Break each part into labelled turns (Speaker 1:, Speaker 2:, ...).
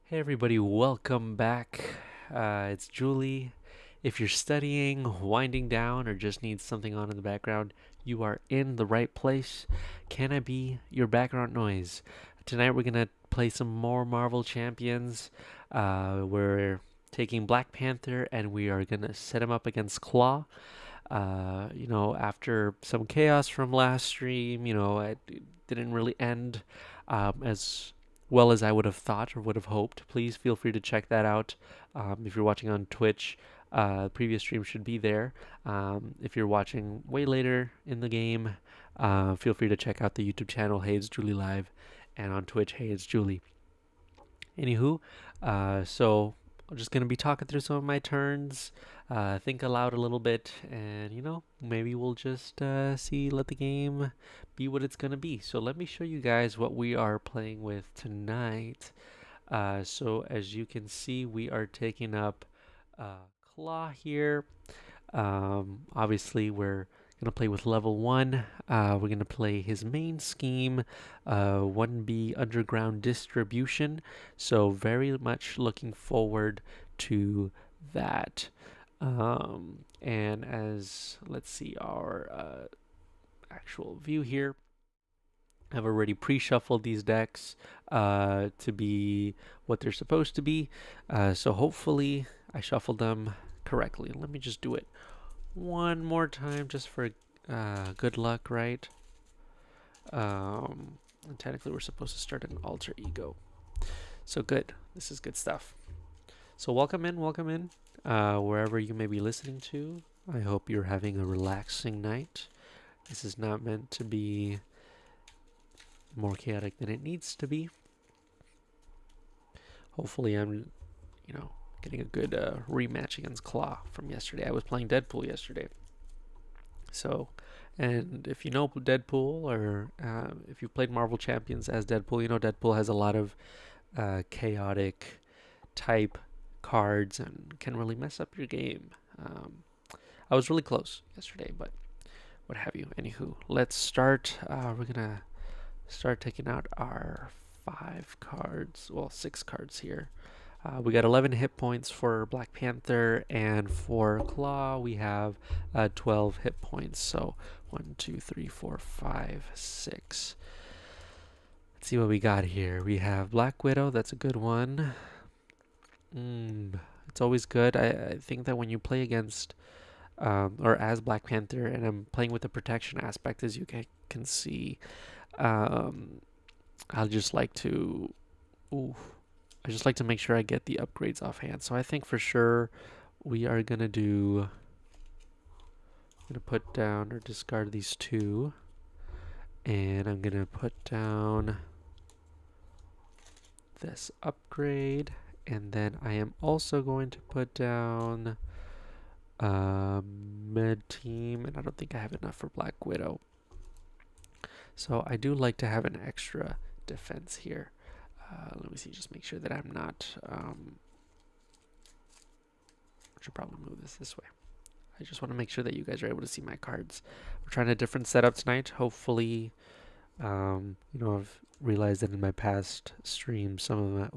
Speaker 1: Hey everybody, welcome back. It's Julie. If you're studying, winding down, or just need something on in the background, you are in the right place. Can I be your background noise? Tonight we're gonna play some more Marvel Champions. We're taking Black Panther and we are gonna set him up against Klaw. After some chaos from last stream, it didn't really end as well as I would have thought or would have hoped. Please feel free to check that out. If you're watching on Twitch, the previous stream should be there. If you're watching way later in the game, feel free to check out the YouTube channel, Hey It's Julie Live, and on Twitch, Hey It's Julie. Anywho, so I'm just gonna be talking through some of my turns, think aloud a little bit, and maybe we'll just let the game be what it's gonna be. So let me show you guys what we are playing with tonight. So as you can see, we are taking up Klaw here. Obviously, we're gonna play with level 1. We're gonna play his main scheme, 1B underground distribution. So very much looking forward to that. And as let's see our actual view here. I've already pre-shuffled these decks to be what they're supposed to be. So hopefully I shuffled them correctly. Let me just do it one more time just for good luck, right? And technically we're supposed to start an alter ego. So good. This is good stuff. So welcome in, wherever you may be listening to. I hope you're having a relaxing night. This is not meant to be more chaotic than it needs to be. Hopefully I'm, getting a good rematch against Klaw from yesterday. I was playing Deadpool yesterday. So, and if you know Deadpool, or if you've played Marvel Champions as Deadpool, you know Deadpool has a lot of chaotic type cards and can really mess up your game. I was really close yesterday, but what have you. Anywho, let's start. We're gonna start taking out our 6 cards here. We got 11 hit points for Black Panther, and for Klaw we have 12 hit points. So 1, 2, 3, 4, 5, 6. Let's see what we got here. We have Black Widow. That's a good one. It's always good. I think that when you play against or as Black Panther, and I'm playing with the protection aspect, as you can see, I just like to make sure I get the upgrades offhand. So I think for sure we are gonna put down or discard these 2, and I'm gonna put down this upgrade, and then I am also going to put down mid team, and I don't think I have enough for Black Widow. So I do like to have an extra defense here. Let me see, just make sure that I'm not, I should probably move this way. I just want to make sure that you guys are able to see my cards. We're trying a different setup tonight. Hopefully, I've realized that in my past streams, some of my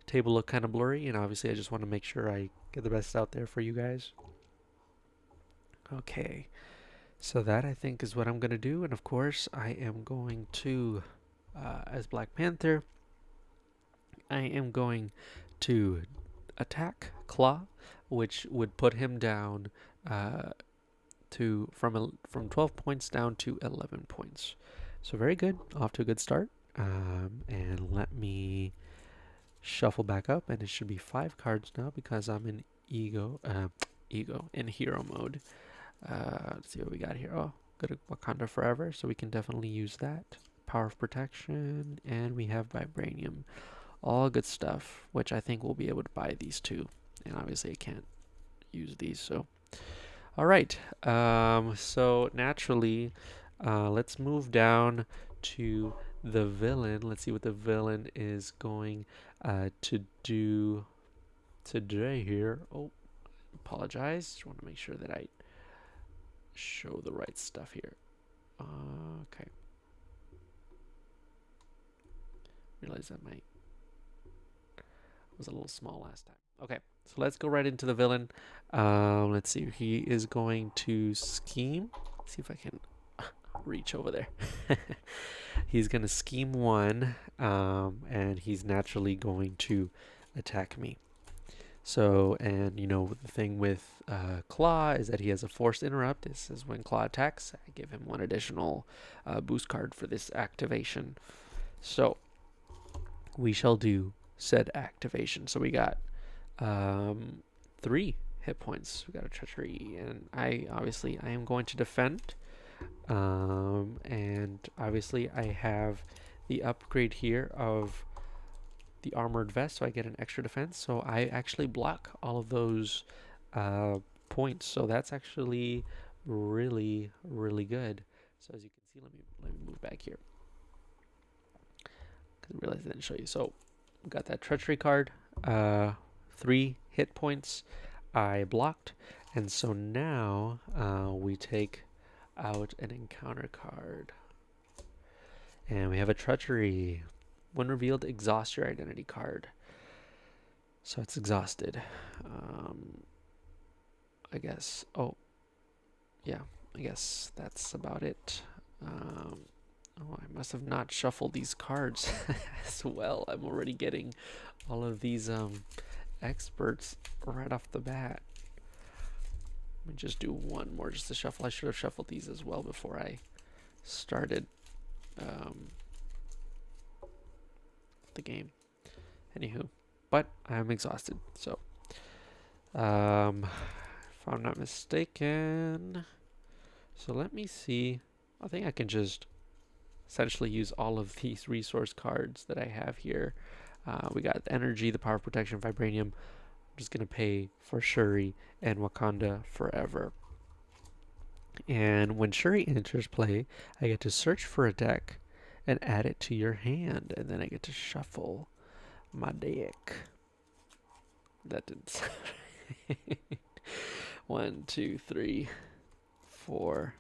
Speaker 1: table look kind of blurry, and obviously I just want to make sure I get the best out there for you guys. Okay. So that, I think, is what I'm going to do. And of course, I am going to, as Black Panther, I am going to attack Klaw, which would put him down from 12 points down to 11 points. So very good. Off to a good start. And let me shuffle back up, and it should be 5 cards now because I'm in in hero mode. Let's see what we got here. Oh, good at Wakanda Forever, so we can definitely use that. Power of Protection, and we have Vibranium. All good stuff, which I think we'll be able to buy these 2. And obviously I can't use these, so. Alright, so naturally, let's move down to the villain. Let's see what the villain is going to do today here. Oh, apologize. Just want to make sure that I show the right stuff here. Okay. realize that might was a little small last time. Okay, so let's go right into the villain. Let's see. He is going to scheme. Let's see if I can reach over there. He's going to scheme one, and he's naturally going to attack me. So, and you know, the thing with Klaw is that he has a forced interrupt. This is when Klaw attacks. I give him one additional boost card for this activation. So, we shall do said activation. So we got 3 hit points. We got a treachery, and I am going to defend. And obviously I have the upgrade here of the armored vest, so I get an extra defense. So I actually block all of those points. So that's actually really, really good. So as you can see, let me move back here, because I realized I didn't show you. So we got that treachery card, 3 hit points I blocked, and so now we take out an encounter card, and we have a treachery. When revealed, exhaust your identity card. So it's exhausted. I guess. Oh, yeah. I guess that's about it. Oh, I must have not shuffled these cards as well. I'm already getting all of these experts right off the bat. Let me just do one more just to shuffle. I should have shuffled these as well before I started the game. Anywho, but I'm exhausted. So, if I'm not mistaken, so let me see. I think I can just essentially use all of these resource cards that I have here. We got energy, the power, protection, vibranium. I'm just gonna pay for Shuri and Wakanda Forever. And when Shuri enters play, I get to search for a deck and add it to your hand, and then I get to shuffle my deck. That didn't sound right. 1, 2, 3, 4.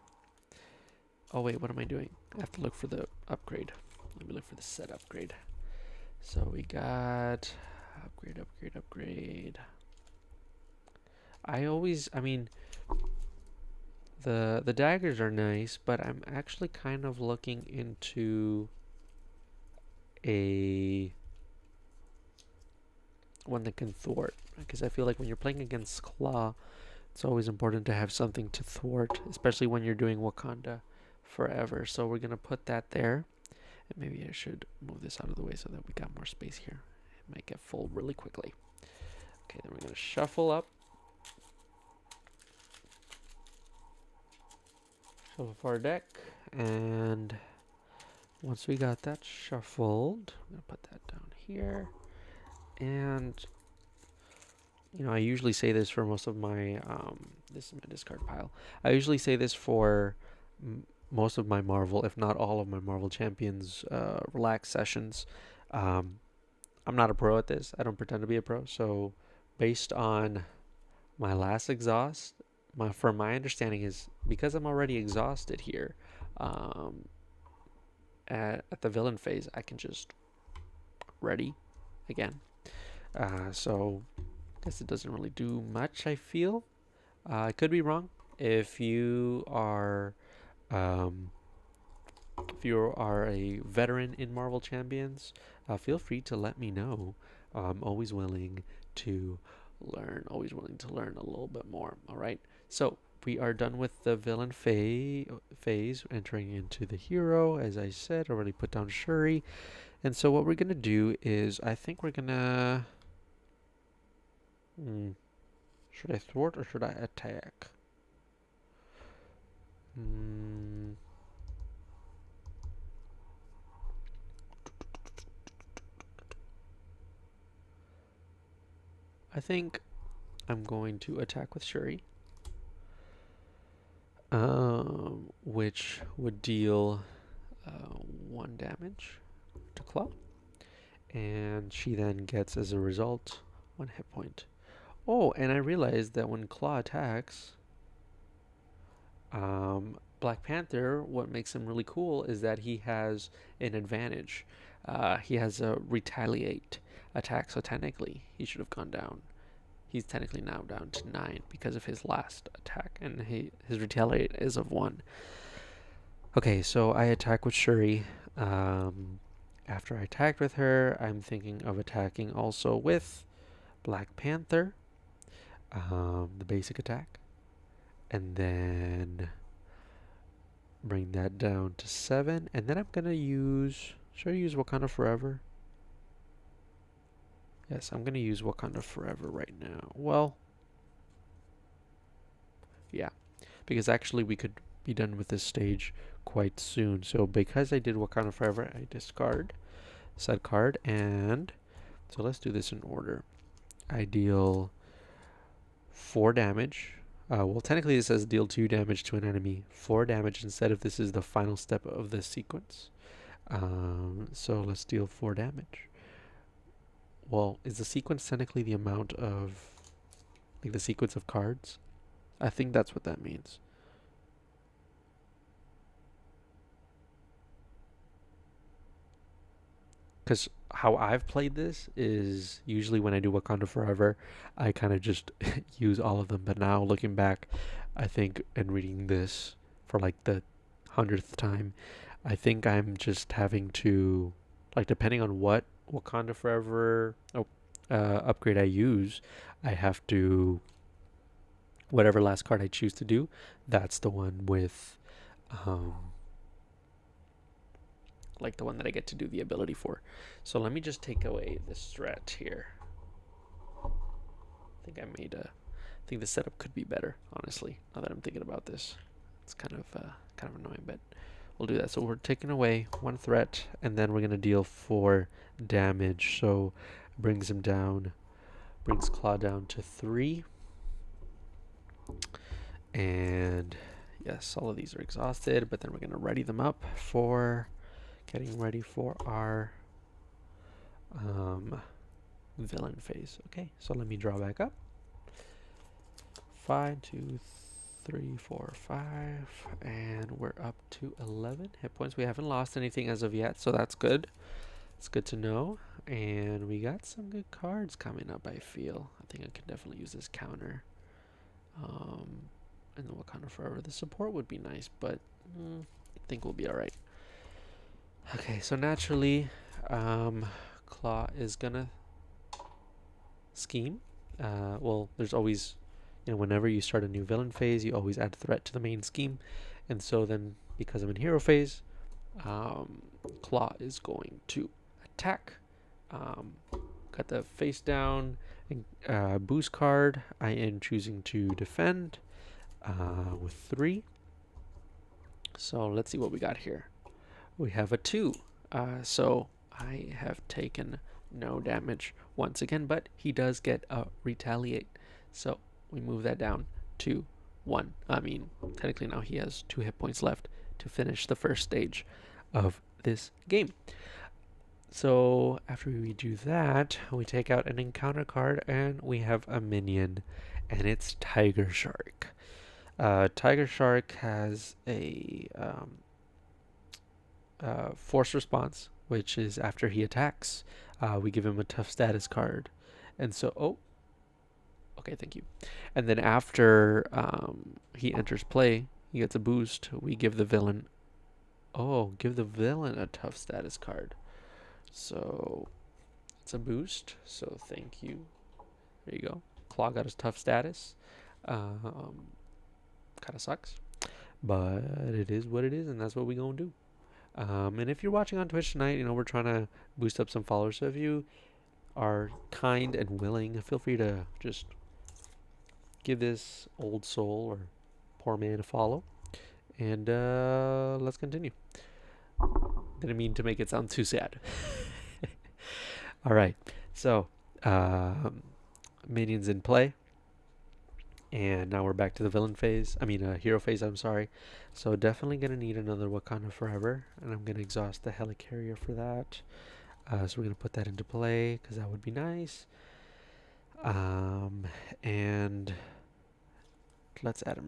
Speaker 1: Oh wait, what am I doing? I have to look for the upgrade. Let me look for the set upgrade. So we got upgrade. I mean, the daggers are nice, but I'm actually kind of looking into a one that can thwart, because I feel like when you're playing against Klaw, it's always important to have something to thwart, especially when you're doing Wakanda Forever. So we're gonna put that there, and maybe I should move this out of the way so that we got more space here. It might get full really quickly. Okay, then we're gonna shuffle up. Shuffle for our deck, and once we got that shuffled, I'm gonna put that down here. And you know, I usually say this for most of my this is my discard pile. I usually say this for most of my Marvel, if not all of my Marvel Champions relax sessions. I'm not a pro at this. I don't pretend to be a pro. So based on my last exhaust, from my understanding is, because I'm already exhausted here at the villain phase, I can just ready again. So I guess it doesn't really do much, I feel. I could be wrong. If you are a veteran in Marvel Champions, feel free to let me know. I'm always willing to learn, a little bit more. All right. So we are done with the villain phase, entering into the hero. As I said, already put down Shuri. And so what we're going to do is, I think we're going to... should I thwart or should I attack? I think I'm going to attack with Shuri, which would deal 1 damage to Klaw, and she then gets, as a result, 1 hit point. Oh, and I realized that when Klaw attacks, Black Panther, what makes him really cool is that he has an advantage. He has a retaliate attack, so technically he should have gone down. He's technically now down to 9 because of his last attack, and his retaliate is of 1. Okay, so I attack with Shuri. After I attacked with her, I'm thinking of attacking also with Black Panther, the basic attack, and then bring that down to 7, and then I'm gonna use. Should I use Wakanda Forever? Yes, I'm gonna use Wakanda Forever right now. Well, yeah, because actually we could be done with this stage quite soon. So because I did Wakanda Forever, I discard said card, and so let's do this in order. I deal 4 damage. Well, technically it says deal 2 damage to an enemy, 4 damage instead of this is the final step of this sequence. So let's deal 4 damage. Well, is the sequence technically the amount of, like, the sequence of cards? I think that's what that means. Because how I've played this is usually when I do Wakanda Forever, I kind of just use all of them. But now looking back, I think, and reading this for like the 100th time, I think I'm just having to, like, depending on what Wakanda Forever upgrade I use, I have to, whatever last card I choose to do, that's the one with, like the one that I get to do the ability for. So let me just take away this threat here. I think the setup could be better, honestly, now that I'm thinking about this. It's kind of annoying, but we'll do that. So we're taking away 1 threat, and then we're going to deal 4 damage. So brings him down, brings Klaw down to 3. And yes, all of these are exhausted, but then we're going to ready them up for getting ready for our villain phase. Okay, so let me draw back up. 5, 2, 3, 4, 5, and we're up to 11 hit points. We haven't lost anything as of yet, so that's good. It's good to know. And we got some good cards coming up, I feel. I think I could definitely use this counter. And the Wakanda Forever. The support would be nice, but I think we'll be alright. Okay, so naturally, Klaw is gonna scheme. Well, there's always, whenever you start a new villain phase, you always add threat to the main scheme. And so then, because I'm in hero phase, Klaw is going to attack. Got the face down and boost card. I am choosing to defend with 3. So let's see what we got here. We have a 2. So I have taken no damage once again, but he does get a retaliate. So we move that down to 1. I mean, technically now he has 2 hit points left to finish the first stage of this game. So after we do that, we take out an encounter card and we have a minion, and it's Tiger Shark. Tiger Shark has a force response, which is after he attacks, we give him a tough status card. And so, okay, thank you. And then after he enters play, he gets a boost. We give the villain, a tough status card. So it's a boost. So thank you. There you go. Klaw got his tough status. Kind of sucks, but it is what it is, and that's what we gonna do. And if you're watching on Twitch tonight, we're trying to boost up some followers. So if you are kind and willing, feel free to just give this old soul or poor man a follow. And let's continue. Didn't mean to make it sound too sad. All right, so minions in play, and now we're back to the villain phase. Hero phase. I'm sorry. So definitely gonna need another Wakanda Forever, and I'm gonna exhaust the helicarrier for that. So we're gonna put that into play because that would be nice. And let's add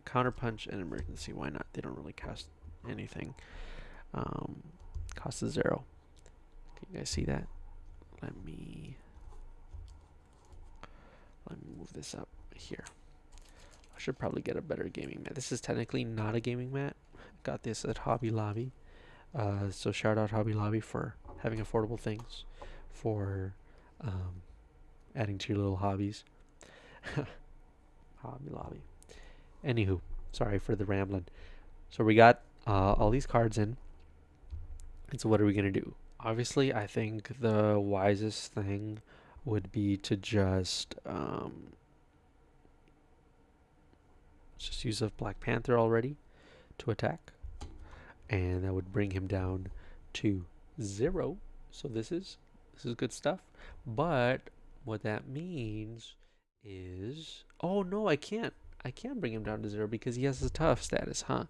Speaker 1: counterpunch and emergency. Why not? They don't really cost anything. Cost is 0. Can you guys see that? Let me move this up here. I should probably get a better gaming mat. This is technically not a gaming mat. Got this at Hobby Lobby. So shout out Hobby Lobby for having affordable things for adding to your little hobbies. Hobby Lobby. Anywho, sorry for the rambling. So we got all these cards in. And so what are we going to do? Obviously, I think the wisest thing would be to just use a Black Panther already to attack. And that would bring him down to 0. So this is good stuff. But what that means is, oh no, I can't bring him down to 0 because he has a tough status, huh?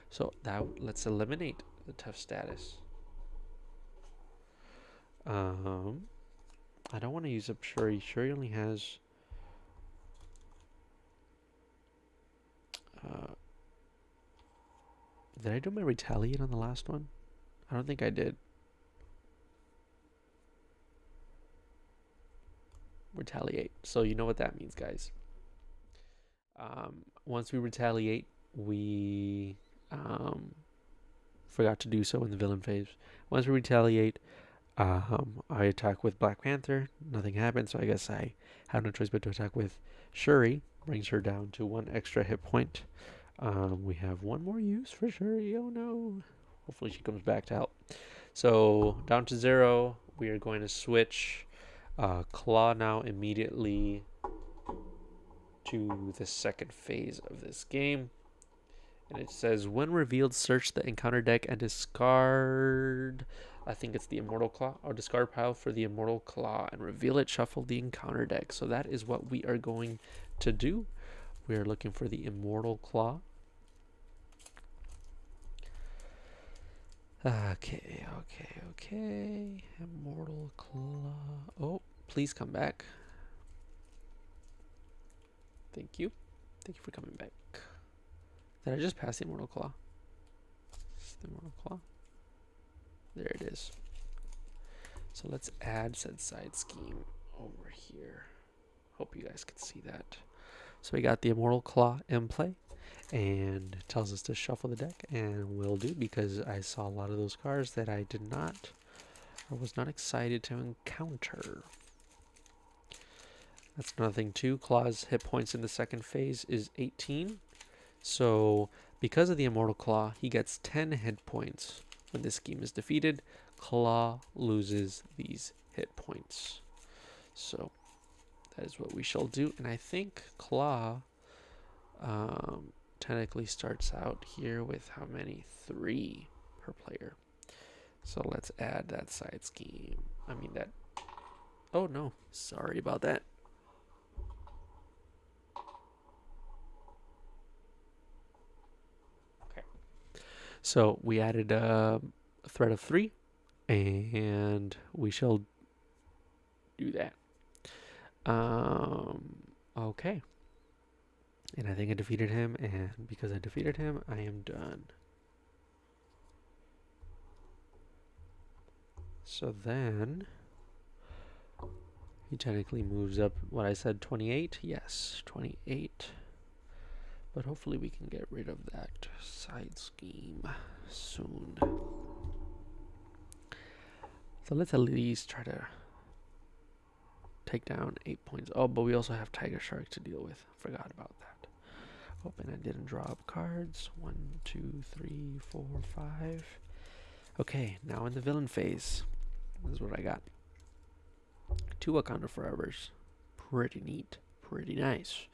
Speaker 1: So let's eliminate the tough status. I don't want to use up Shuri. Shuri only has did I do my retaliate on the last one? I don't think I did. Retaliate. So you know what that means, guys. Once we retaliate, we forgot to do so in the villain phase. Once we retaliate, I attack with Black Panther. Nothing happens, so I guess I have no choice but to attack with Shuri. Brings her down to 1 extra hit point. We have 1 more use for Shuri. Oh no. Hopefully she comes back to help. So down to 0. We are going to switch Klaw now immediately to the second phase of this game. And it says, when revealed, search the encounter deck and discard, I think it's the Immortal Klaw, or discard pile for the Immortal Klaw and reveal it, shuffle the encounter deck. So that is what we are going to do. We are looking for the Immortal Klaw. Okay. Immortal Klaw. Oh, please come back. Thank you. Thank you for coming back. Did I just pass the Immortal Klaw? Is the Immortal Klaw? There it is. So let's add said side scheme over here. Hope you guys can see that. So we got the Immortal Klaw in play, and it tells us to shuffle the deck, and will do, because I saw a lot of those cards that I did not, or was not excited to encounter. That's another thing too. Klaw's hit points in the second phase is 18. So because of the Immortal Klaw, he gets 10 hit points. When this scheme is defeated, Klaw loses these hit points. So that is what we shall do. And I think Klaw technically starts out here with how many? 3 per player. So let's add that side scheme. I mean that. Oh no, sorry about that. Okay. So we added a threat of 3, and we shall do that. Okay. And I think I defeated him, and because I defeated him, I am done. So then he technically moves up, what I said, 28? Yes, 28. But hopefully we can get rid of that side scheme soon. So let's at least try to take down 8 points. Oh, but we also have Tiger Shark to deal with. Forgot about that. Hoping I didn't draw up cards. 1, 2, 3, 4, 5. Okay, now in the villain phase. This is what I got. 2 Wakanda Forevers. Pretty neat. Pretty nice.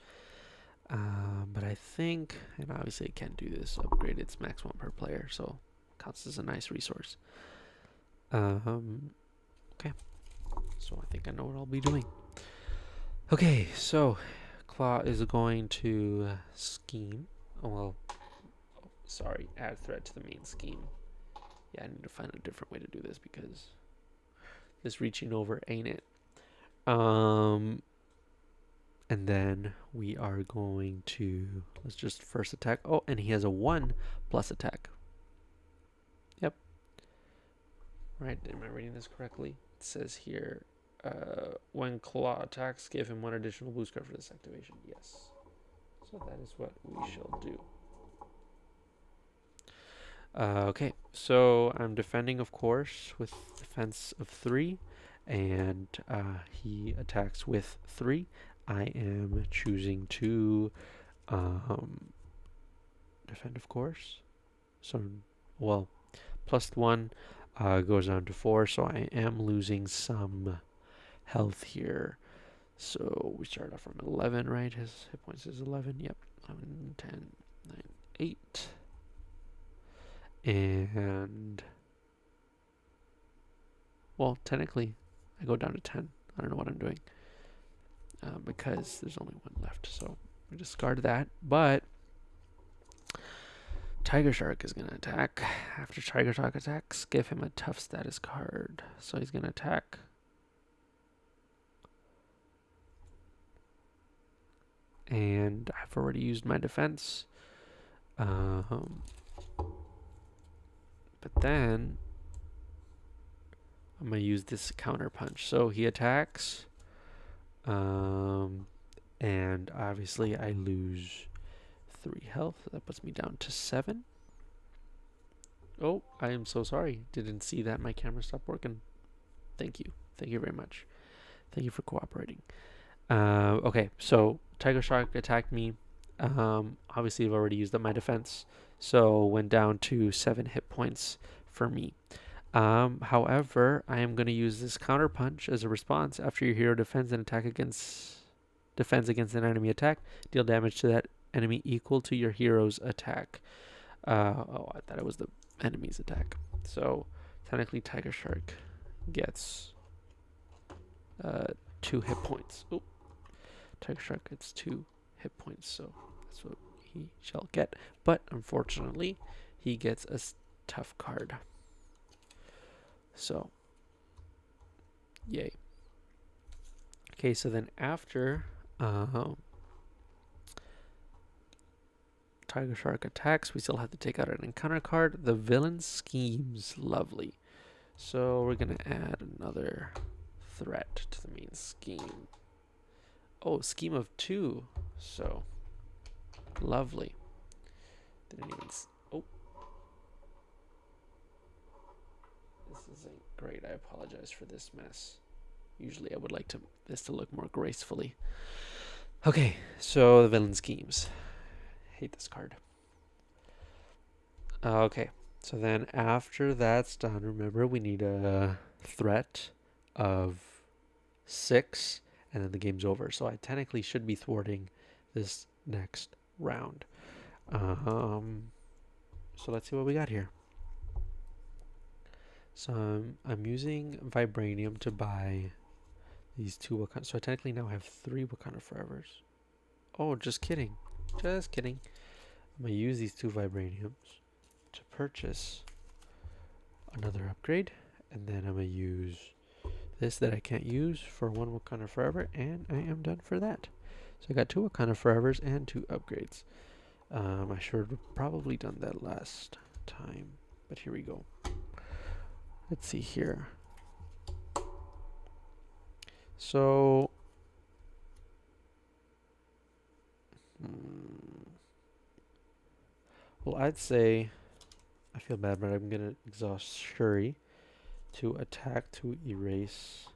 Speaker 1: But I think, and obviously it can't do this, upgrade its max 1 per player, so counts as a nice resource. Okay. So I think I know what I'll be doing. Okay, so Klaw is going to scheme. Add threat to the main scheme. Yeah, I need to find a different way to do this because this reaching over ain't it. And then we are going to, let's just first attack. Oh, and he has a 1 plus attack. Yep. right? Am I reading this correctly? It says here, when Klaw attacks, give him 1 additional boost card for this activation. Yes. So that is what we shall do. Okay, so I'm defending, of course, with defense of 3, and he attacks with 3. I am choosing to defend, of course. So, well, +1 goes down to 4, so I am losing some health here. So we start off from 11, right? His hit points is 11. Yep, 11, 10, 9, 8. And, well, technically, I go down to 10. I don't know what I'm doing because there's only 1 left. So we discard that. But Tiger Shark is going to attack. After Tiger Shark attacks, give him a tough status card. So he's going to attack. And I've already used my defense. But then I'm going to use this counter punch. So he attacks. And obviously I lose 3 health. That puts me down to 7. Oh, I am so sorry. Didn't see that my camera stopped working. Thank you. Thank you very much. Thank you for cooperating. Okay, so Tiger Shark attacked me. Obviously, I've already used up my defense, so went down to 7 hit points for me. However, I am going to use this counter punch as a response. After your hero defends against an enemy attack, deal damage to that enemy equal to your hero's attack. Oh, I thought it was the enemy's attack. So technically, Tiger Shark gets 2 hit points. Oh, Tiger Shark gets 2 hit points, so that's what he shall get. But unfortunately, he gets a tough card. So, yay. Okay, so then after Tiger Shark attacks, we still have to take out an encounter card. The villain schemes. Lovely. So we're going to add another threat to the main scheme. Oh, scheme of 2. So, lovely. Didn't even... Oh. This isn't great. I apologize for this mess. Usually I would like this to look more gracefully. Okay, so the villain schemes. Hate this card. Okay, so then after that's done, remember we need a threat of 6, and then the game's over. So I technically should be thwarting this next round. So let's see what we got here. So I'm using Vibranium to buy these 2 Wakanda. So I technically now have 3 Wakanda Forevers. Oh, just kidding. Just kidding. I'm going to use these 2 Vibraniums to purchase another upgrade. And then I'm going to use this that I can't use for 1 Wakanda Forever. And I am done for that. So I got 2 Wakanda Forevers and 2 upgrades. I should have probably done that last time. But here we go. Let's see here. So, well, I'd say, I feel bad, but I'm going to exhaust Shuri to attack, to erase,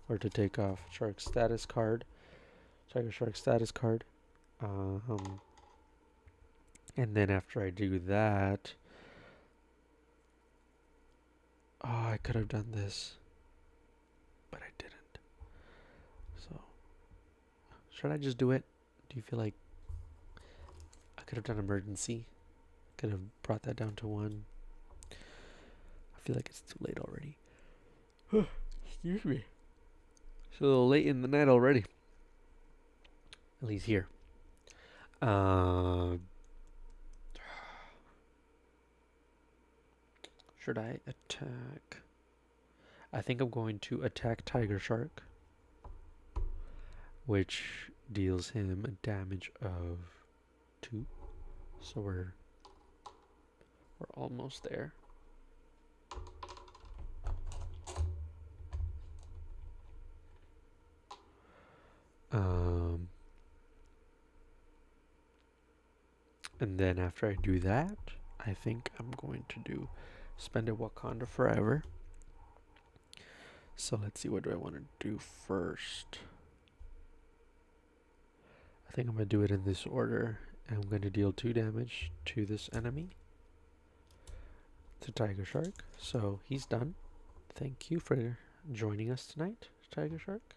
Speaker 1: or to take off Shark status card. Tiger Shark status card. And then after I do that, oh, I could have done this, but I didn't. So, should I just do it? Do you feel like I could have done emergency? Could have brought that down to 1. I feel like it's too late already. Excuse me. It's a little late in the night already. At least here. Should I attack? I think I'm going to attack Tiger Shark, which deals him a damage of 2. So we're almost there. And then after I do that, I think I'm going to spend a Wakanda Forever. So let's see, what do I want to do first? I think I'm going to do it in this order. And I'm going to deal 2 damage to this enemy, to Tiger Shark. So he's done. Thank you for joining us tonight, Tiger Shark.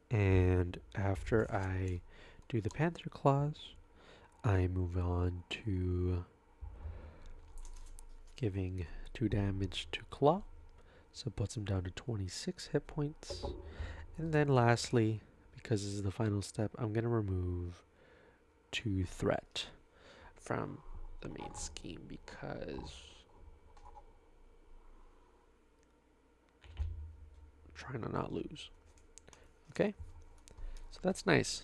Speaker 1: And after I do the Panther Claws, I move on to giving 2 damage to Klaw. So it puts him down to 26 hit points. And then lastly, because this is the final step, I'm going to remove 2 threat from the main scheme because I'm trying to not lose. Okay, so that's nice.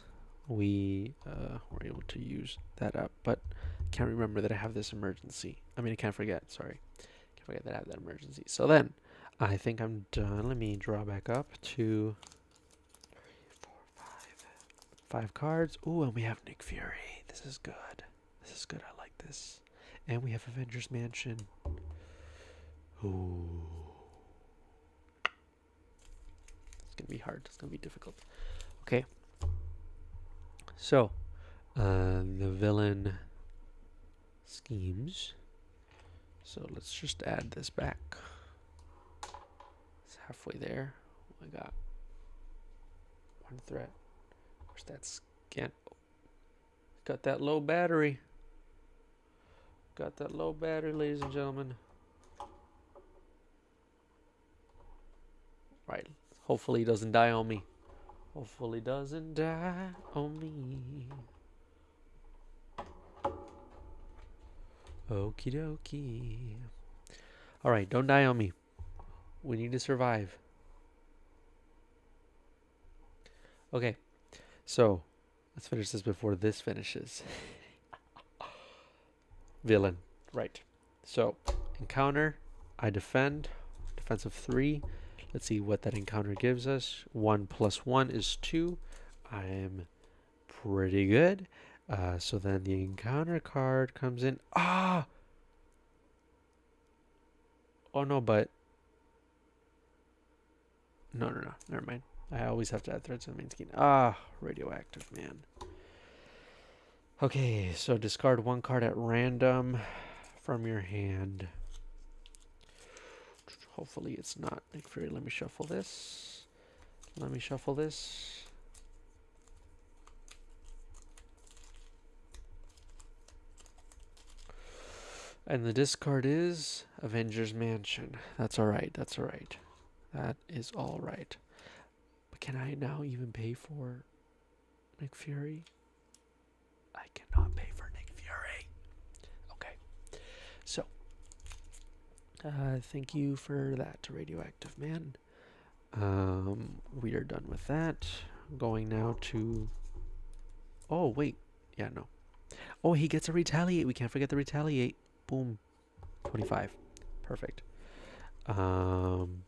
Speaker 1: We were able to use that up, but I can't remember that I have this emergency. I mean, I can't forget, sorry. Can't forget that I have that emergency. So then, I think I'm done. Let me draw back up to 3, 4, 5 cards. Ooh, and we have Nick Fury. This is good. This is good. I like this. And we have Avengers Mansion. Ooh. It's going to be hard. It's going to be difficult. Okay. So, the villain schemes. So let's just add this back. It's halfway there. I got 1 threat. Where's that scan? Got that low battery. Got that low battery, ladies and gentlemen. Right. Hopefully he doesn't die on me. Hopefully doesn't die on me. Okie dokie. Alright, don't die on me. We need to survive. Okay, so let's finish this before this finishes. Villain. Right. So, encounter. I defend. Defense of 3. Let's see what that encounter gives us. 1 + 1 is 2. I am pretty good. So then the encounter card comes in. Ah! Oh no, but... No. Never mind. I always have to add threats to the main scheme. Ah, radioactive, man. Okay, so discard 1 card at random from your hand. Hopefully it's not Nick Fury. Let me shuffle this. And the discard is Avengers Mansion. That's alright. That is alright. But can I now even pay for Nick Fury? I cannot pay for Nick Fury. Okay. So, thank you for that, Radioactive Man. We are done with that. Going now to... Oh, wait. Yeah, no. Oh, he gets a retaliate. We can't forget the retaliate. Boom. 25. Perfect. And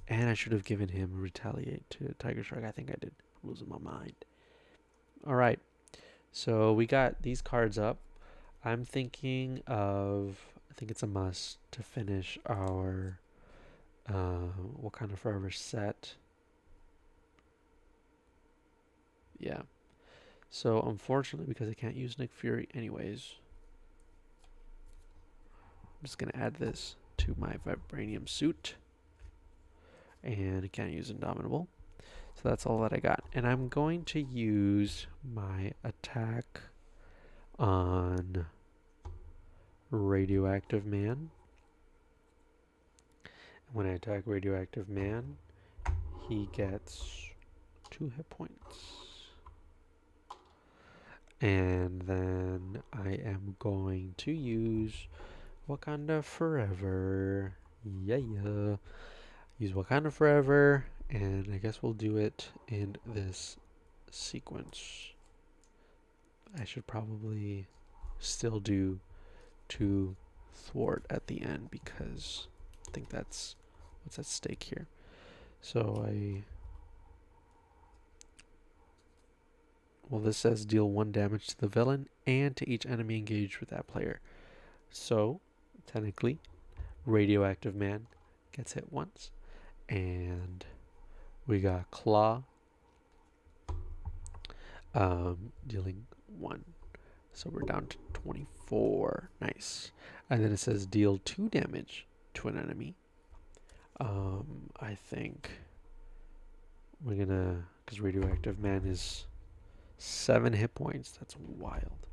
Speaker 1: I should have given him a retaliate to Tiger Shark. I think I did. I'm losing my mind. Alright. So we got these cards up. I'm thinking of... I think it's a must to finish our Wakanda Forever set. Yeah. So unfortunately, because I can't use Nick Fury anyways, I'm just going to add this to my vibranium suit. And I can't use Indomitable. So that's all that I got. And I'm going to use my attack on Radioactive Man. When I attack Radioactive Man, he gets 2 hit points. And then I am going to use Wakanda Forever. Yeah. Use Wakanda Forever, and I guess we'll do it in this sequence. I should probably still do 2 thwart at the end because I think that's what's at stake here. So Well, this says deal 1 damage to the villain and to each enemy engaged with that player. So, technically, Radioactive Man gets hit once. And we got Klaw dealing 1. So we're down to 24. Nice. And then it says deal 2 damage to an enemy. I think we're gonna, because Radioactive Man is 7 hit points. That's wild.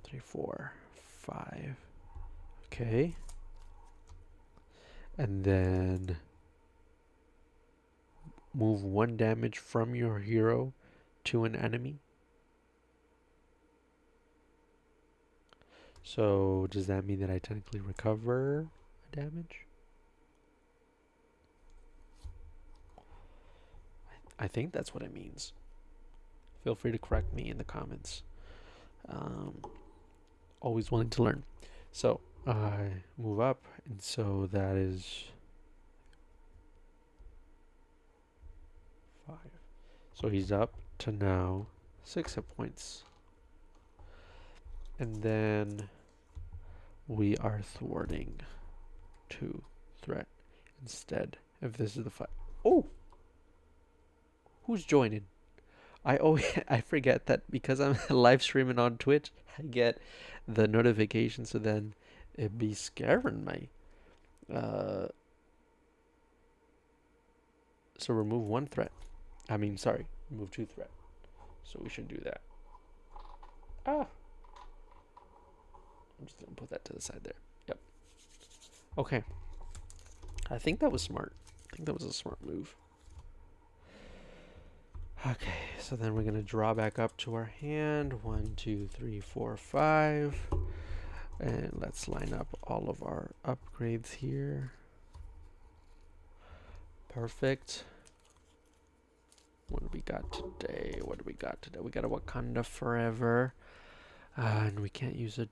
Speaker 1: 3, 4, 5. Okay. And then move 1 damage from your hero to an enemy. So does that mean that I technically recover damage? I think that's what it means. Feel free to correct me in the comments. Always willing to learn. So I move up, and so that is 5. So he's up to now 6 hit points. And then we are thwarting 2 threat instead. If this is the fight. Oh! Who's joining? I forget that because I'm live streaming on Twitch, I get the notification, so then it be scaring me. So remove 1 threat. Remove 2 threat. So we should do that. I'm just gonna put that to the side there. Yep. Okay. I think that was smart. I think that was a smart move. Okay, so then we're gonna draw back up to our hand. 1, 2, 3, 4, 5. And let's line up all of our upgrades here. Perfect. What do we got today? We got a Wakanda Forever. And we can't use a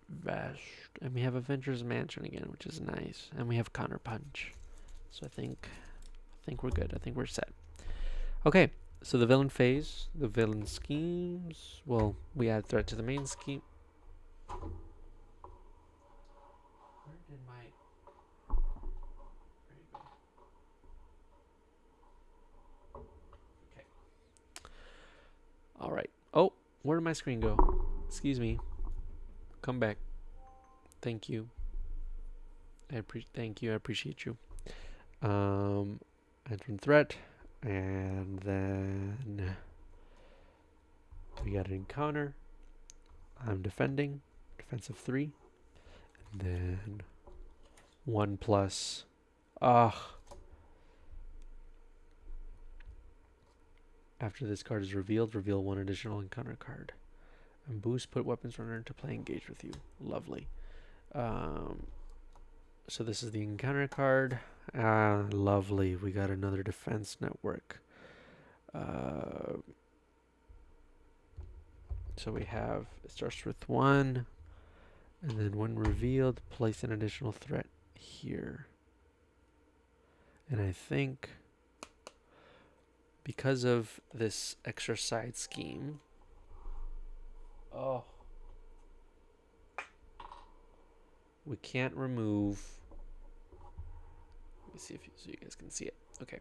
Speaker 1: Vest. And we have Avengers Mansion again, which is nice. And we have Counter Punch. So I think we're good. I think we're set. Okay, so the villain phase, the villain schemes. Well, we add threat to the main scheme. Where did my... There you go. Okay. All right. Oh, where did my screen go? Excuse me. Come back. Thank you. Thank you. I appreciate you. Enter threat, and then we got an encounter. I'm defending, defensive 3, and then 1 plus. After this card is revealed, reveal 1 additional encounter card. And boost, put weapons runner into play, engage with you. Lovely. So this is the encounter card. Lovely. We got another defense network. So we have, it starts with 1, and then when revealed, place an additional threat here. And I think because of this extra side scheme, we can't remove. Let me see so you guys can see it. Okay,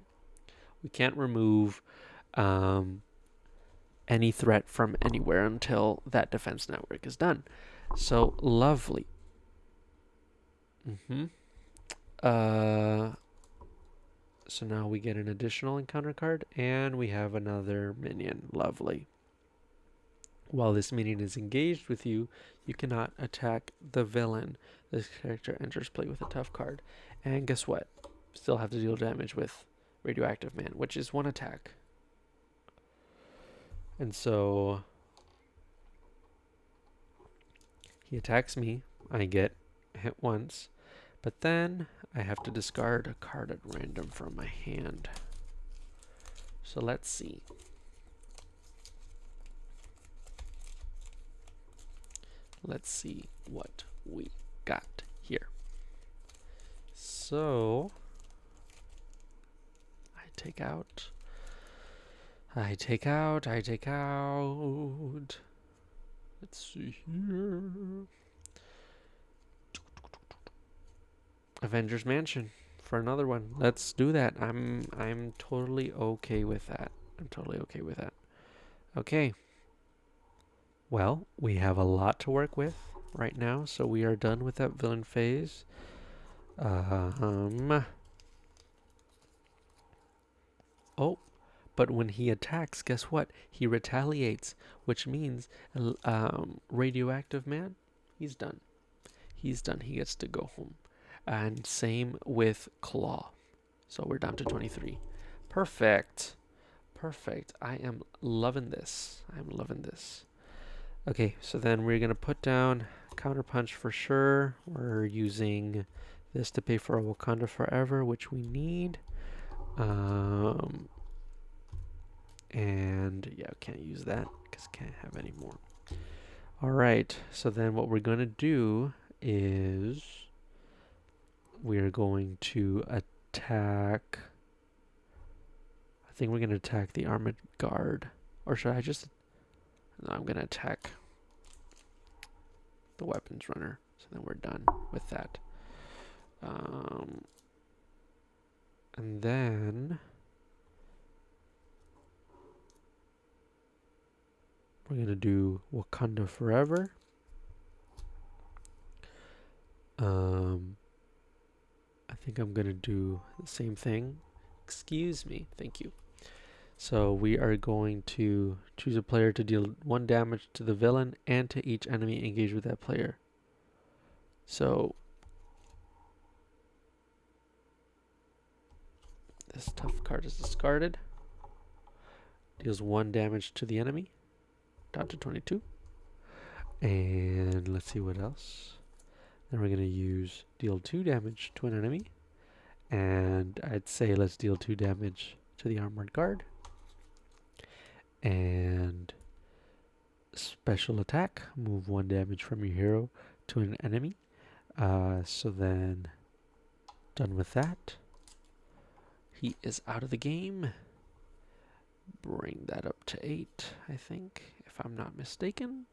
Speaker 1: we can't remove any threat from anywhere until that defense network is done. So lovely. So now we get an additional encounter card, and we have another minion. Lovely. While this minion is engaged with you, you cannot attack the villain. This character enters play with a tough card. And guess what? Still have to deal damage with Radioactive Man, which is 1 attack. And so he attacks me. I get hit once. But then I have to discard a card at random from my hand. So let's see. Let's see what we got here. So I take out I take out. Let's see here. Avengers Mansion for another one. Let's do that. I'm totally okay with that. I'm totally okay with that. Okay. Well, we have a lot to work with right now, so we are done with that villain phase. Oh, but when he attacks, guess what? He retaliates, which means radioactive man, he's done. He's done. He gets to go home. And same with Klaw. So we're down to 23. Perfect. Perfect. I am loving this. I'm loving this. Okay, so then we're going to put down Counterpunch for sure. We're using this to pay for a Wakanda Forever, which we need. And yeah, can't use that because can't have any more. All right, so then what we're going to do is we're going to attack. I think we're going to attack the armored guard. Or should I just... No, I'm going to attack the weapons runner. So then we're done with that. And then we're going to do Wakanda Forever. I think I'm going to do the same thing. Excuse me. Thank you. So we are going to choose a player to deal 1 damage to the villain and to each enemy engaged with that player. So this tough card is discarded. Deals 1 damage to the enemy. Down to 22. And let's see what else. Then we're going to use deal 2 damage to an enemy. And I'd say let's deal 2 damage to the armored guard. And special attack. Move 1 damage from your hero to an enemy. So then, done with that. He is out of the game. Bring that up to 8, I think, if I'm not mistaken.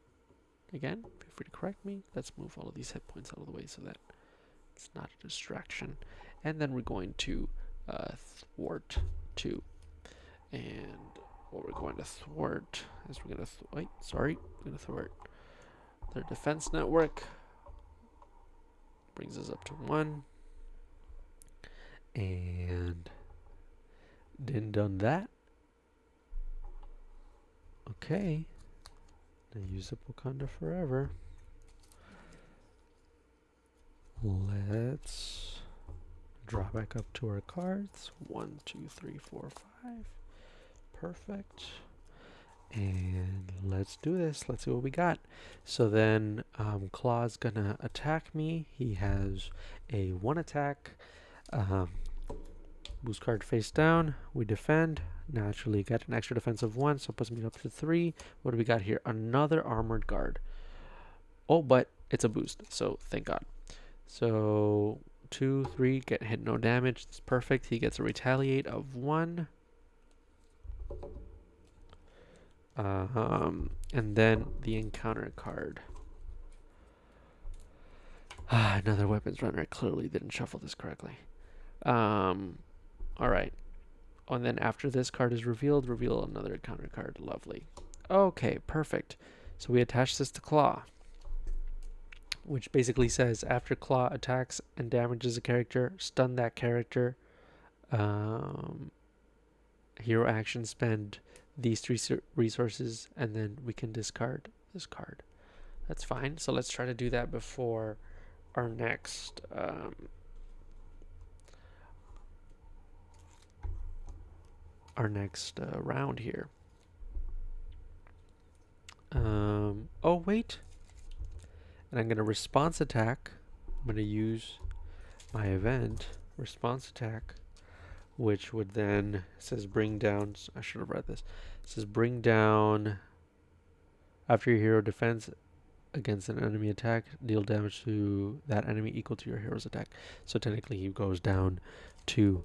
Speaker 1: Again, feel free to correct me. Let's move all of these hit points out of the way so that it's not a distraction. And then we're going to thwart 2. And what we're going to thwart is we're going to... we're going to thwart their defense network. Brings us up to 1. And done that. Okay. Now use up Wakanda Forever. Let's draw back up to our cards. 1, 2, 3, 4, 5. Perfect. And let's do this. Let's see what we got. So then Klaw's gonna attack me. He has a 1 attack. Boost card face down. We defend. Naturally get an extra defense of 1, so it puts me up to 3. What do we got here? Another armored guard. Oh, but it's a boost, so thank God. So 2, 3, get hit, no damage. That's perfect. He gets a retaliate of 1. And then the encounter card. Another weapons runner. I clearly didn't shuffle this correctly. Alright. And then after this card is revealed, reveal another encounter card. Lovely. Okay, perfect. So we attach this to Klaw, which basically says after Klaw attacks and damages a character, stun that character. Hero action, spend these 3 resources, and then we can discard this card. That's fine. So let's try to do that before our next round here. Oh wait, and I'm gonna response attack. I'm gonna use my event response attack, which would then, it says bring down, I should have read this. It says bring down, after your hero defends against an enemy attack, deal damage to that enemy equal to your hero's attack. So technically he goes down to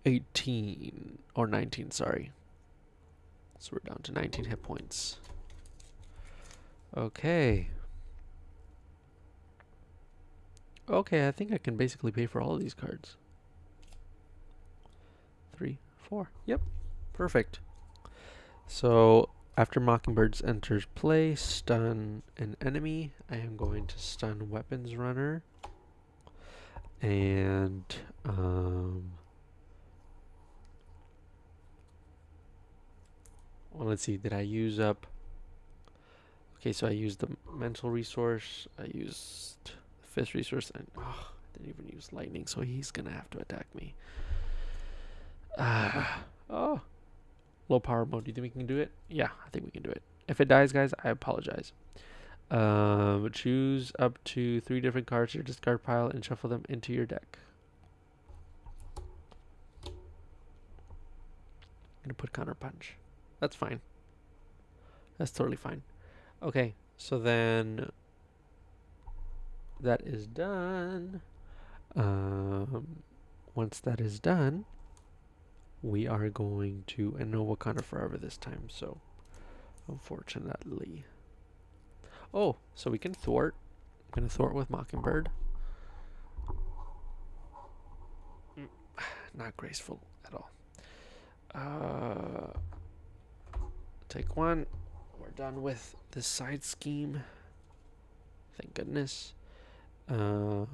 Speaker 1: 18 or 19, sorry. So we're down to 19 hit points. Okay. Okay, I think I can basically pay for all of these cards. 3, 4. Yep. Perfect. So after Mockingbirds enters play, stun an enemy. I am going to stun Weapons Runner. And well, let's see, did I use up? Okay, so I used the mental resource, I used the fifth resource, and I didn't even use lightning, so he's gonna have to attack me. Oh, low power mode. Do you think we can do it? Yeah, I think we can do it. If it dies, guys, I apologize. Choose up to 3 different cards to your discard pile and shuffle them into your deck. I'm gonna put counter punch. That's fine. That's totally fine. Okay, so then that is done. Once that is done, we are going to, and no Wakanda Forever this time, so unfortunately. Oh, so we can thwart. I'm going to thwart with Mockingbird. Not graceful at all. Take 1. We're done with this side scheme. Thank goodness. And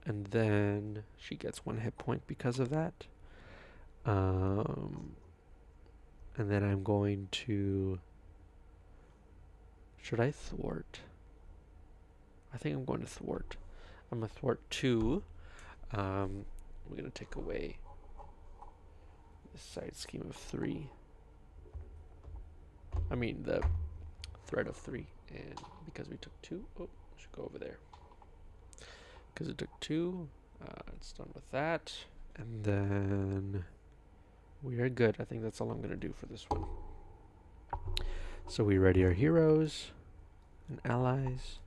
Speaker 1: then she gets 1 hit point because of that. And then I'm going to... Should I thwart? I think I'm going to thwart. I'm going to thwart 2. We're going to take away the side scheme of 3. I mean, the threat of 3. And because we took 2, oh, should go over there. Because it took 2, it's done with that. And then we are good. I think that's all I'm going to do for this one. So we ready our heroes and allies.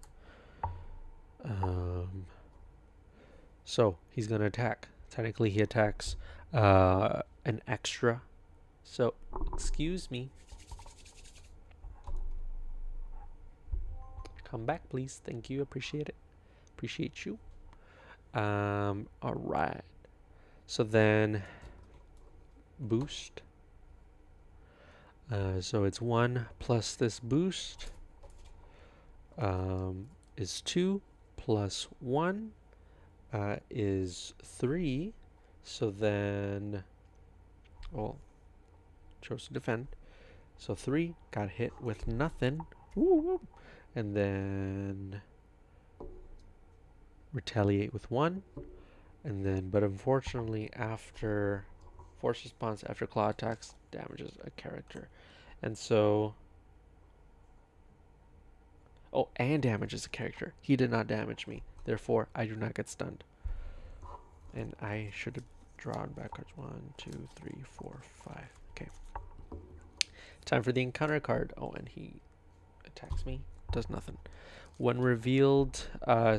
Speaker 1: So he's going to attack. Technically, he attacks an extra. So, excuse me. Come back, please. Thank you. Appreciate it. Appreciate you. All right. So then, boost. So it's 1 plus this boost is 2 plus 1 is 3. So then, well, chose to defend. So 3 got hit with nothing. Woo woo. And then retaliate with 1. And then, but unfortunately, after force response after claw attacks damages a character. And so, oh, and damages a character. He did not damage me. Therefore, I do not get stunned. And I should have drawn back cards. 1, 2, 3, 4, 5. Okay. Time for the encounter card. Oh, and he attacks me. Does nothing. When revealed,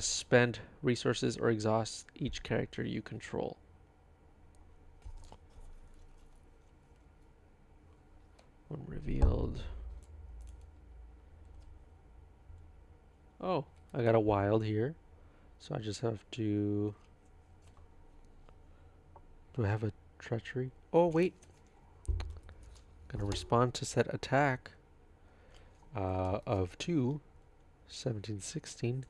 Speaker 1: spend resources or exhaust each character you control. When revealed. Oh, I got a wild here. So I just have to... Do I have a treachery? Oh, wait. Gonna respond to set attack of 2, 17, 16.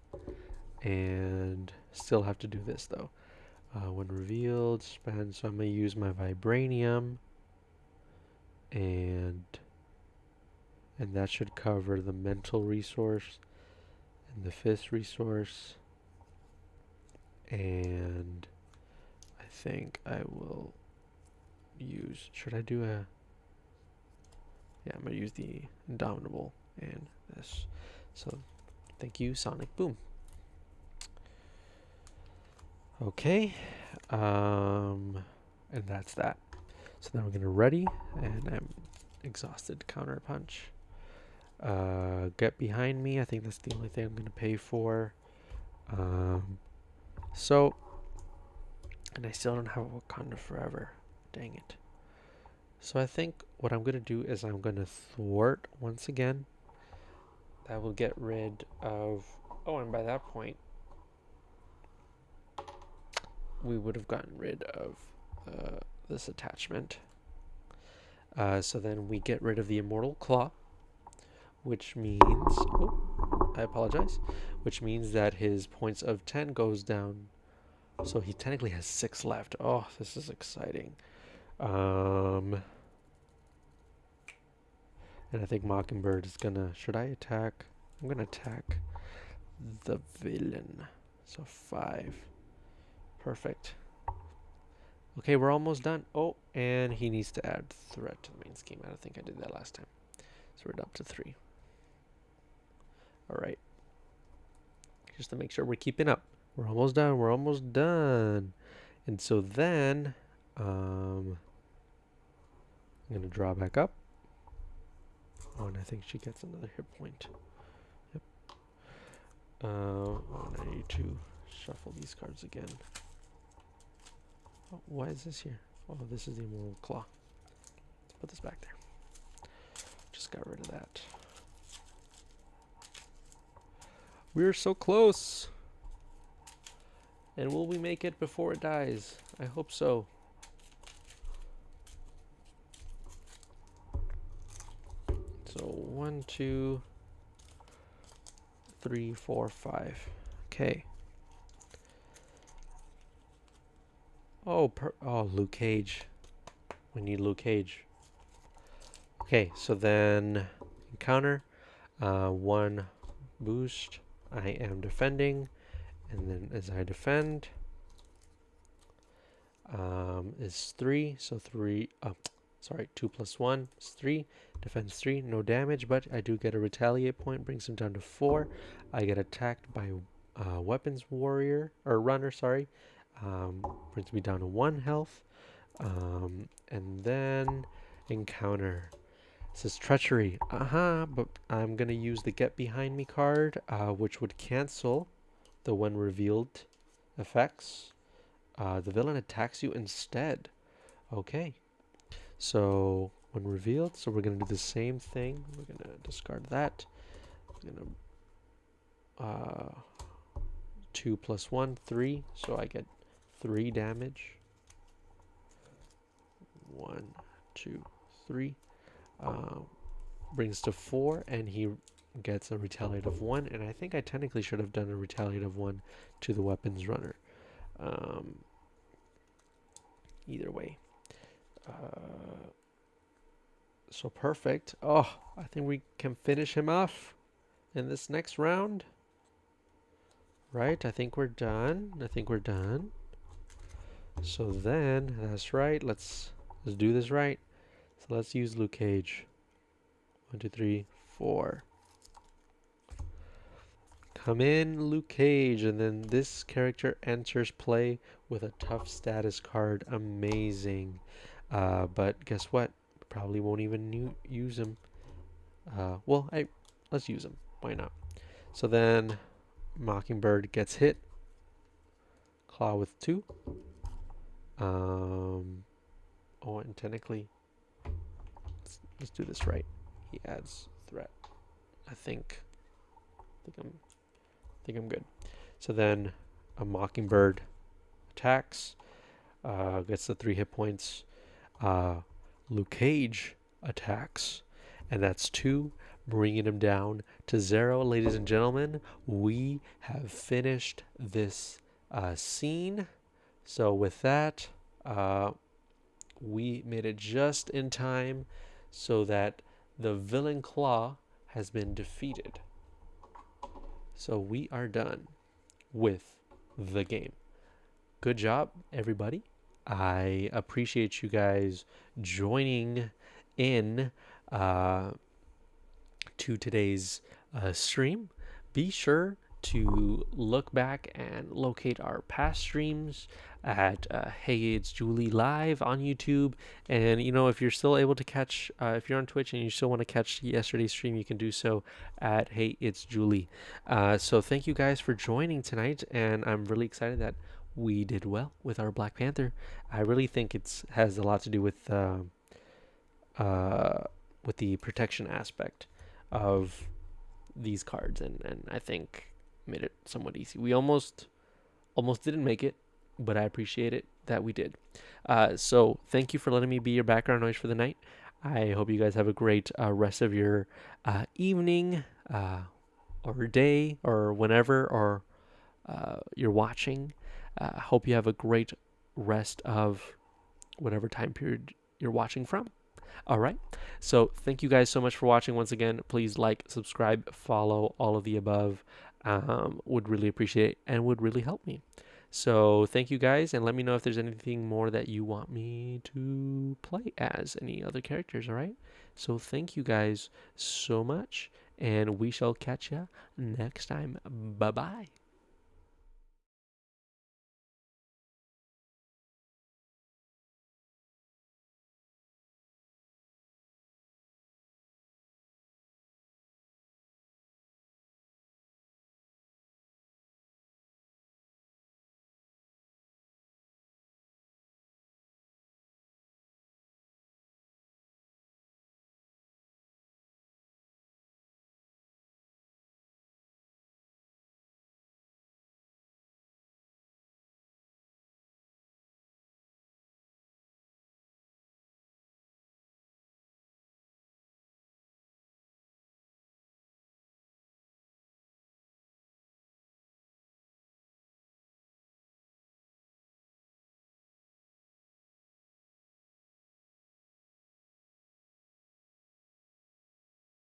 Speaker 1: And still have to do this, though. When revealed, spend. So I'm going to use my Vibranium. And that should cover the mental resource and the fifth resource. And I think I will use, should I do a, yeah, I'm going to use the Indomitable and this. So thank you, Sonic Boom. Okay, and that's that. So then we're going to ready, and I'm exhausted. Counter punch. Get behind me. I think that's the only thing I'm going to pay for. So, and I still don't have Wakanda Forever. Dang it. So I think what I'm going to do is I'm going to thwart once again. That will get rid of... Oh, and by that point, we would have gotten rid of this attachment. So then we get rid of the Immortal Claw, which means... Oh, I apologize. Which means that his points of 10 goes down. So he technically has 6 left. Oh, this is exciting. And I think Mockingbird is gonna... Should I attack? I'm gonna attack the villain. So 5. Perfect. Okay, we're almost done. Oh, and he needs to add threat to the main scheme. I don't think I did that last time. So we're up to 3. Alright. Just to make sure we're keeping up. We're almost done. We're almost done. And so then... I'm going to draw back up. Oh, and I think she gets another hit point. Yep. Oh, and I need to shuffle these cards again. Oh, why is this here? Oh, this is the Immortal Claw. Let's put this back there. Just got rid of that. We're so close. And will we make it before it dies? I hope so. So 1, 2, 3, 4, 5. Okay. Oh, Luke Cage. We need Luke Cage. Okay, so then encounter 1 boost. I am defending, and then as I defend is 3. So 3. Sorry, 2 plus 1 is 3. Defense 3, no damage, but I do get a retaliate point, brings him down to 4. I get attacked by weapons warrior, or runner, sorry. Brings me down to 1 health. And then encounter. This is treachery. But I'm going to use the get behind me card, which would cancel the when revealed effects. The villain attacks you instead. Okay. So when revealed, so we're going to do the same thing. We're going to discard that. We're going to 2 plus 1, 3. So I get 3 damage. 1, 2, 3. Brings to 4, and he gets a retaliative 1. And I think I technically should have done a retaliative 1 to the weapons runner. Either way. So perfect. Oh, I think we can finish him off in this next round. Right, I think we're done. So then, that's right. Let's do this right. So let's use Luke Cage. 1, 2, 3, 4. Come in, Luke Cage, and then this character enters play with a tough status card. Amazing. But guess what? Probably won't even use him. Let's use him. Why not? So then Mockingbird gets hit. Klaw with 2. And technically, let's do this right. He adds threat. I think I'm good. So then a Mockingbird attacks, gets the 3 hit points. Luke Cage attacks, and that's 2, bringing him down to 0. Ladies and gentlemen, we have finished this scene. So with that, we made it just in time so that the villain Klaw has been defeated. So we are done with the game. Good job, everybody. I appreciate you guys joining in to today's stream. Be sure to look back and locate our past streams at Hey It's Julie Live on YouTube. And if you're still able to catch, if you're on Twitch and you still want to catch yesterday's stream, you can do so at Hey It's Julie. So thank you guys for joining tonight, and I'm really excited that we did well with our Black Panther. I really think it has a lot to do with with the protection aspect of these cards, and I think made it somewhat easy. We almost didn't make it, but I appreciate it that we did. So thank you for letting me be your background noise for the night. I hope you guys have a great rest of your evening or day or whenever or you're watching. Hope you have a great rest of whatever time period you're watching from. All right. So thank you guys so much for watching once again. Please like, subscribe, follow, all of the above. Would really appreciate it and would really help me. So thank you guys, and let me know if there's anything more that you want me to play as, any other characters, all right? So thank you guys so much, and we shall catch ya next time. Bye-bye.